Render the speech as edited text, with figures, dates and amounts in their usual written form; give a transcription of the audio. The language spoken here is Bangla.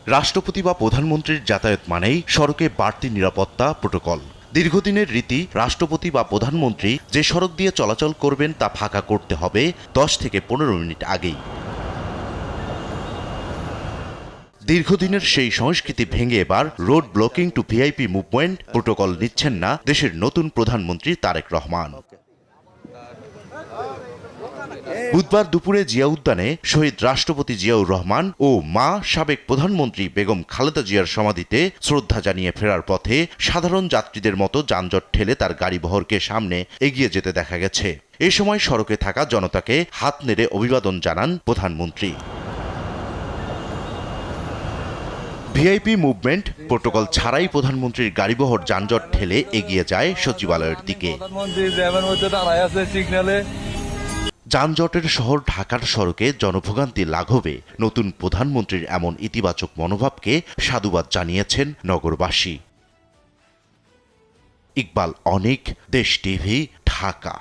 রাষ্ট্রপতি বা প্রধানমন্ত্রীর যাতায়াত মানেই সড়কে বাড়তি নিরাপত্তা প্রোটোকল। দীর্ঘদিনের রীতি, রাষ্ট্রপতি বা প্রধানমন্ত্রী যে সড়ক দিয়ে চলাচল করবেন তা ফাঁকা করতে হবে 10 থেকে 15 মিনিট আগেই। দীর্ঘদিনের সেই সংস্কৃতি ভেঙে এবার road blocking to VIP movement protocol নিচ্ছেন না দেশের নতুন প্রধানমন্ত্রী তারেক রহমান। বুধবার দুপুরে জিয়া উদ্যানে শহীদ রাষ্ট্রপতি জিয়াউর রহমান ও মা সাবেক প্রধানমন্ত্রী বেগম খালেদা জিয়ার সমাধিতে শ্রদ্ধা জানিয়ে ফেরার পথে সাধারণ যাত্রীদের মতো যানজট ঠেলে তার গাড়িবহরকে সামনে এগিয়ে যেতে দেখা গেছে। এ সময় সড়কে থাকা জনতাকে হাত নেড়ে অভিবাদন জানান প্রধানমন্ত্রী। ভিআইপি মুভমেন্ট প্রোটোকল ছাড়াই প্রধানমন্ত্রীর গাড়িবহর যানজট ঠেলে এগিয়ে যায় সচিবালয়ের দিকে। যানজটের শহর ঢাকার সড়কে জনভোগান্তি লাঘবে নতুন প্রধানমন্ত্রীর এমন ইতিবাচক মনোভাবকে সাধুবাদ জানিয়েছেন নগরবাসী। ইকবাল অনিক, দেশ টিভি, ঢাকা।